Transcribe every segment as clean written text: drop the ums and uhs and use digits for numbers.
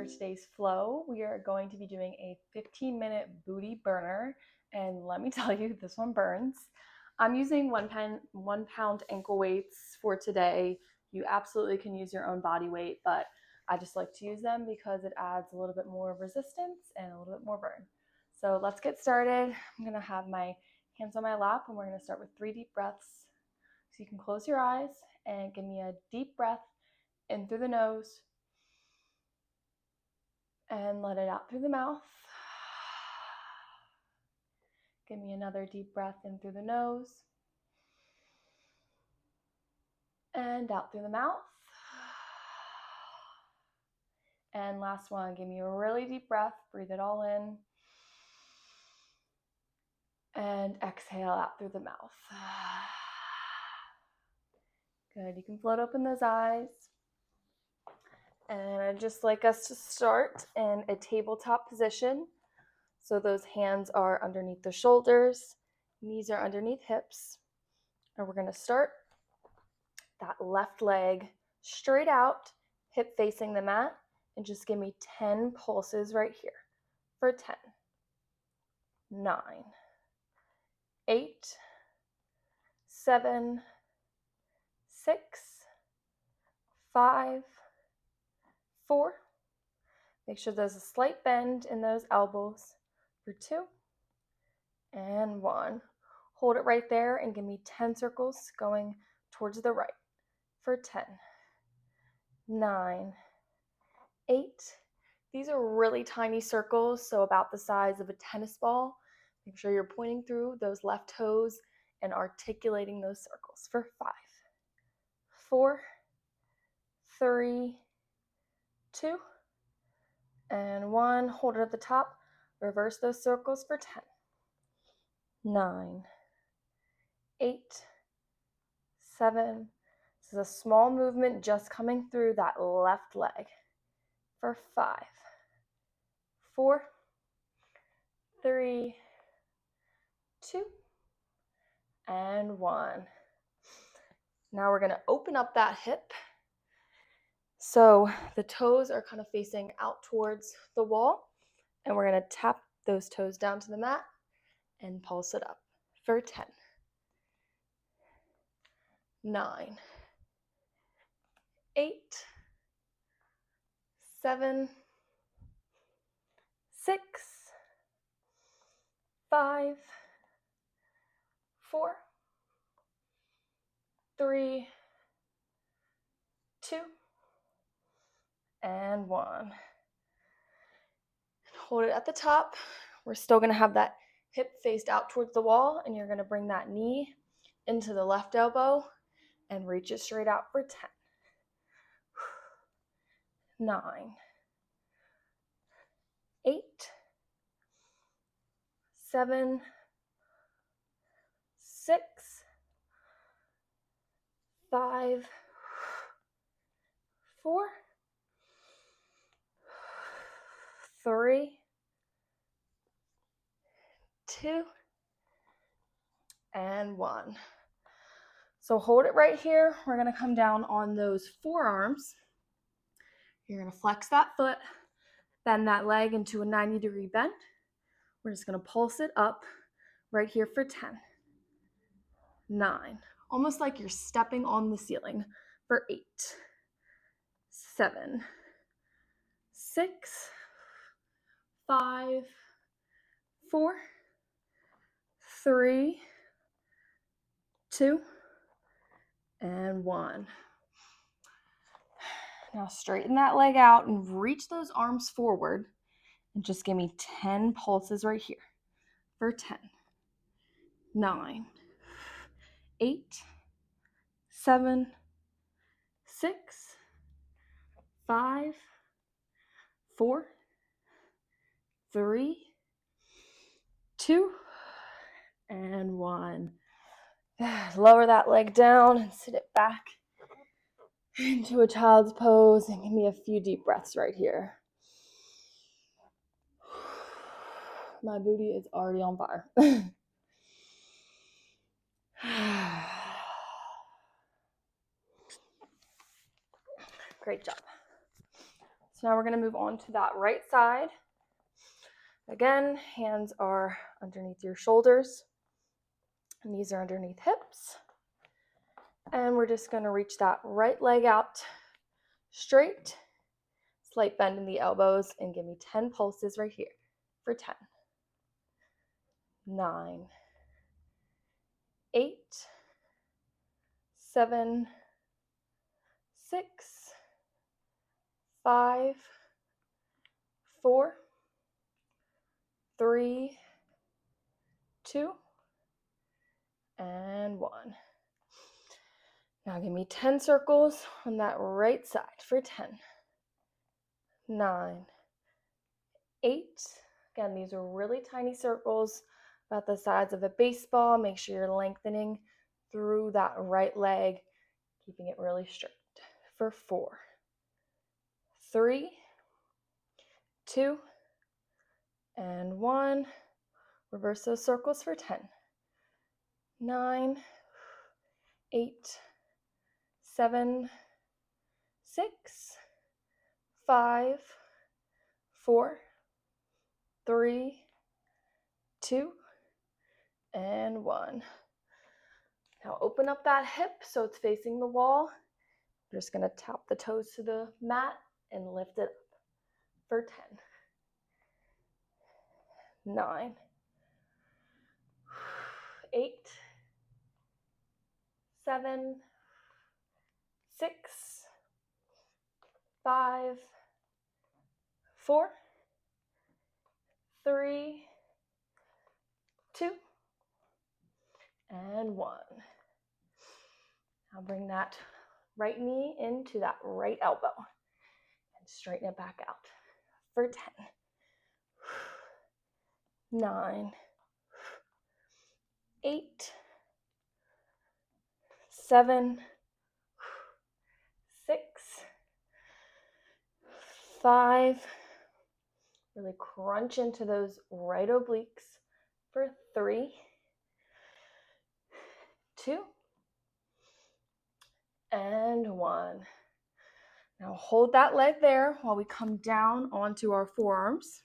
for today's flow, we are going to be doing a 15-minute booty burner, and let me tell you, this one burns. I'm using 1 pound ankle weights for today. You absolutely can use your own body weight, but I just like to use them because it adds a little bit more resistance and a little bit more burn. So let's get started. I'm gonna have my hands on my lap, and we're gonna start with 3 deep breaths. So you can close your eyes and give me a deep breath in through the nose and let it out through the mouth. Give me another deep breath in through the nose and out through the mouth. And last one, give me a really deep breath, breathe it all in, and exhale out through the mouth. Good, you can float open those eyes. And I'd just like us to start in a tabletop position. So those hands are underneath the shoulders, knees are underneath hips. And we're gonna start that left leg straight out, hip facing the mat, and just give me 10 pulses right here for 10, 9, 8, 7, 6, 5, 4. Make sure there's a slight bend in those elbows for 2 and 1. Hold it right there and give me 10 circles going towards the right for 10, 9, 8. These are really tiny circles, so about the size of a tennis ball. Make sure you're pointing through those left toes and articulating those circles for 5, 4, 3, 2, and 1. Hold it at the top. Reverse those circles for 10, 9, 8, 7. This is a small movement just coming through that left leg for 5, 4, 3, 2, and 1. Now we're going to open up that hip. So the toes are kind of facing out towards the wall, and we're going to tap those toes down to the mat and pulse it up for 10, 9, 8, 7, 6, 5, 4, 3, 2, and 1. Hold it at the top. We're still going to have that hip faced out towards the wall, and you're going to bring that knee into the left elbow and reach it straight out for 10, 9, 8, 7, 6, 5, 4, 3, 2, and 1. So hold it right here. We're going to come down on those forearms. You're going to flex that foot, bend that leg into a 90-degree bend. We're just going to pulse it up right here for 10, 9, almost like you're stepping on the ceiling for 8, 7, 6, 5, 4, 3, 2, and 1. Now straighten that leg out and reach those arms forward and just give me 10 pulses right here for 10, 9, 8, 7, 6, 5, 4, 3, 2, and 1. Lower that leg down and sit it back into a child's pose and give me a few deep breaths right here. My booty is already on fire. Great job. So now we're going to move on to that right side. Again, hands are underneath your shoulders, knees are underneath hips. And we're just going to reach that right leg out straight, slight bend in the elbows, and give me 10 pulses right here for 10, 9, 8, 7, 6, 5, 4, 3, 2, and 1. Now give me 10 circles on that right side for 10, 9, 8. Again, these are really tiny circles, about the size of a baseball. Make sure you're lengthening through that right leg, keeping it really straight for 4, 3, 2, and 1. Reverse those circles for 10, 9, 8, 7, 6, 5, 4, 3, 2, and 1. Now open up that hip so it's facing the wall. I'm just going to tap the toes to the mat and lift it up for 10, 9, 8, 7, 6, 5, 4, 3, 2, and 1. Now bring that right knee into that right elbow and straighten it back out for 10, 9, 8, 7, 6, 5. Really crunch into those right obliques for 3, 2, and 1. Now hold that leg there while we come down onto our forearms.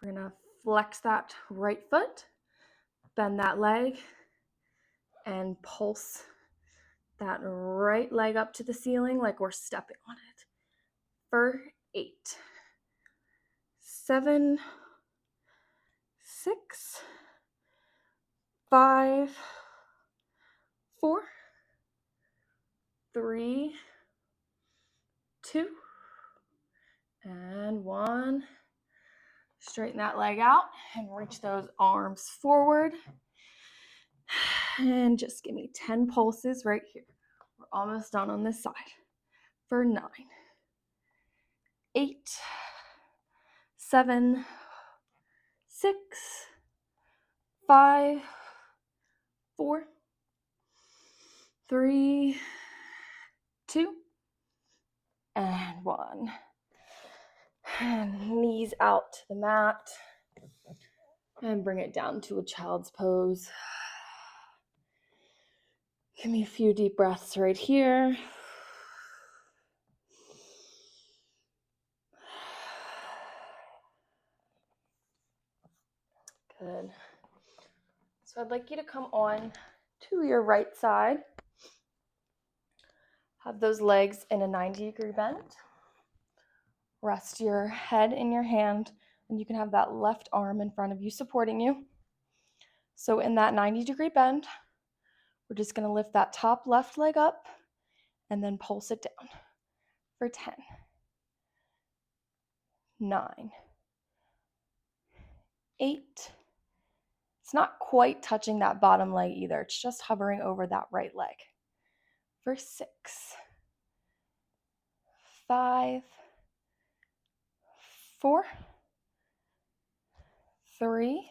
We're going to flex that right foot, bend that leg, and pulse that right leg up to the ceiling like we're stepping on it for 8, 7, 6, 5, 4, 3, 2, and 1. Straighten that leg out and reach those arms forward. And just give me 10 pulses right here. We're almost done on this side for 9, 8, 7, 6, 5, 4, 3, 2, and 1. And knees out to the mat. And bring it down to a child's pose. Give me a few deep breaths right here. Good. So I'd like you to come on to your right side. Have those legs in a 90-degree bend. Rest your head in your hand, and you can have that left arm in front of you supporting you. So in that 90-degree bend, we're just going to lift that top left leg up and then pulse it down for 10, 9, 8. It's not quite touching that bottom leg either. It's just hovering over that right leg for 6, 5, 4, 3,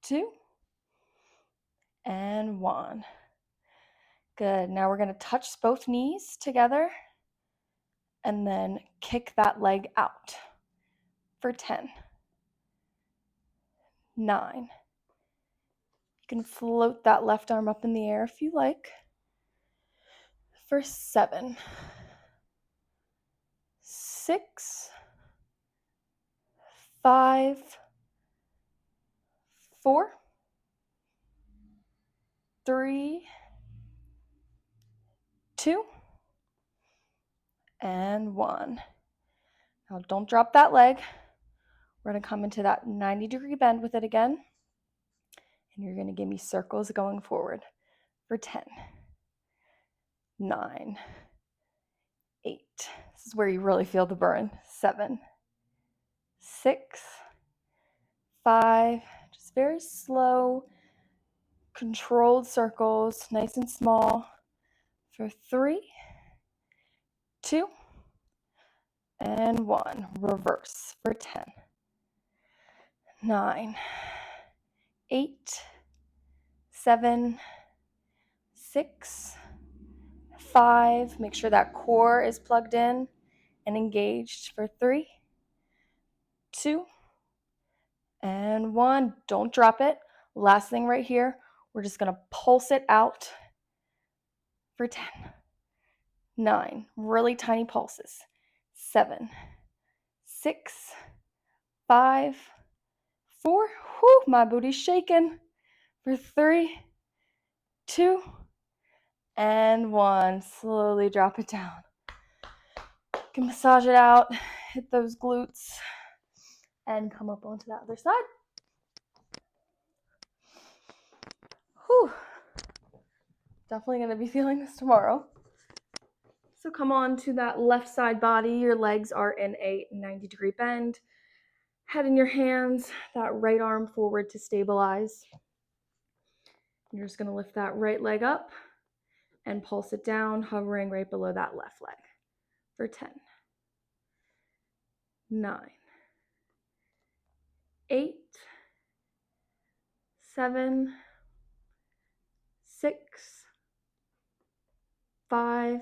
2, and 1. Good. Now we're going to touch both knees together and then kick that leg out for 10, 9. You can float that left arm up in the air if you like for 7, 6, 5, 4, 3, 2, and 1. Now don't drop that leg. We're going to come into that 90-degree bend with it again. And you're going to give me circles going forward for 10, 9, 8. This is where you really feel the burn. 7, 6, 5. Just very slow, controlled circles, nice and small, for 3, 2, and 1. Reverse for 10, 9, 8, 7, 6, 5. Make sure that core is plugged in and engaged for 3, 2, and 1. Don't drop it. Last thing right here, we're just going to pulse it out for 10, 9. Really tiny pulses. 7, 6, 5, 4. Whew, my booty's shaking. For 3, 2, and 1. Slowly drop it down. You can massage it out, hit those glutes, and come up onto the other side. Whew. Definitely going to be feeling this tomorrow. So come on to that left side body. Your legs are in a 90-degree bend. Head in your hands, that right arm forward to stabilize. You're just going to lift that right leg up and pulse it down, hovering right below that left leg for 10, 9, 8, 7, 6, 5.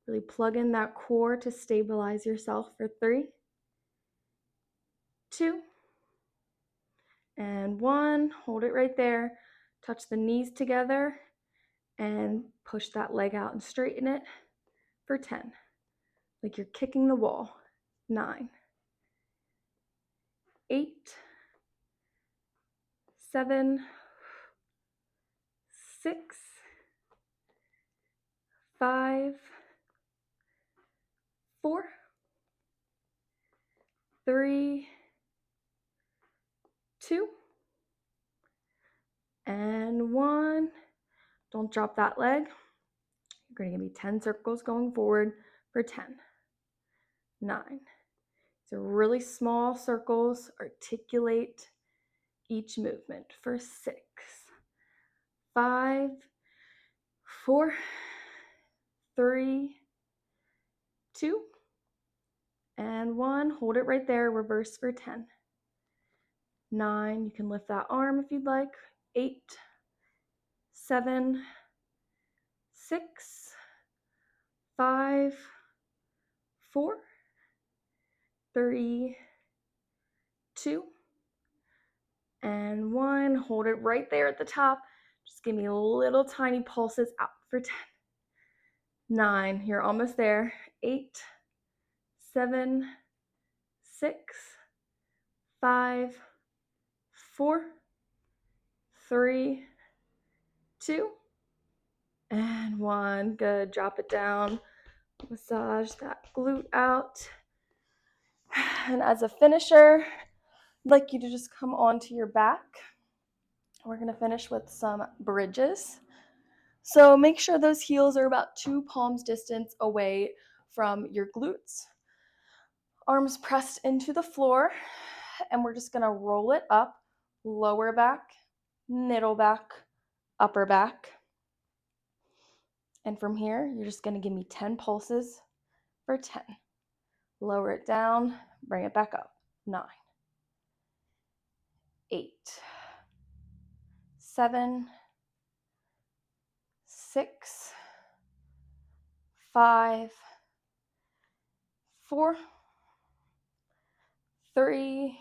Really plug in that core to stabilize yourself for 3, 2, and 1. Hold it right there. Touch the knees together and push that leg out and straighten it for 10. Like you're kicking the wall. 9, 8, 7, 6, 5, 4, 3, 2, and 1. Don't drop that leg. You're going to give me 10 circles going forward for 10, 9. So really small circles. Articulate each movement for 6, 5, 4, 3, 2, and 1. Hold it right there. Reverse for 10, 9. You can lift that arm if you'd like. 8, 7, 6, 5, 4, 3, 2, and 1. Hold it right there at the top. Just give me little tiny pulses out for 10, 9. You're almost there. 8, 7, 6, 5, 4, 3, 2, and 1. Good. Drop it down. Massage that glute out. And as a finisher, I'd like you to just come onto your back. We're going to finish with some bridges. So make sure those heels are about 2 palms distance away from your glutes. Arms pressed into the floor, and we're just going to roll it up, lower back, middle back, upper back. And from here, you're just going to give me 10 pulses for 10. Lower it down, bring it back up. 9, 8, 7, 6, 5, 4, 3,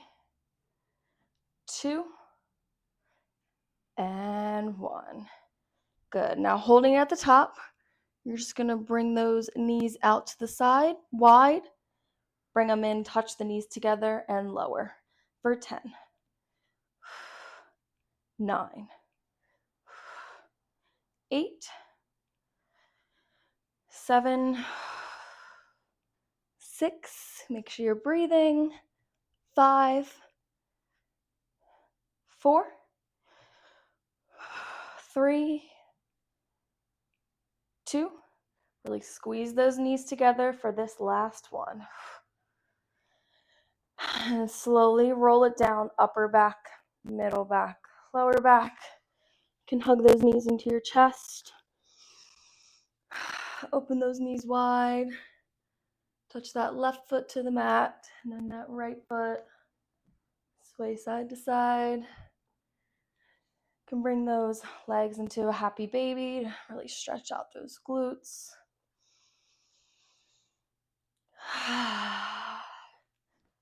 2, and 1. Good. Now holding at the top, you're just going to bring those knees out to the side, wide. Bring them in, touch the knees together, and lower for 10, 9, 8, 7, 6, make sure you're breathing, 5, 4, 3, 2, really squeeze those knees together for this last one. And slowly roll it down, upper back, middle back, lower back. You can hug those knees into your chest. Open those knees wide. Touch that left foot to the mat, and then that right foot. Sway side to side. You can bring those legs into a happy baby. Really stretch out those glutes.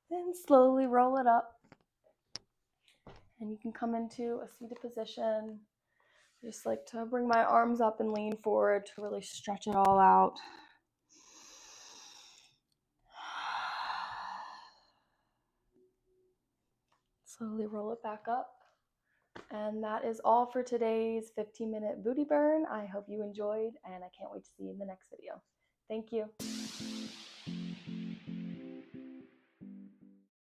Then slowly roll it up. And you can come into a seated position. I just like to bring my arms up and lean forward to really stretch it all out. Slowly roll it back up. And that is all for today's 15-minute booty burn. I hope you enjoyed, and I can't wait to see you in the next video. Thank you.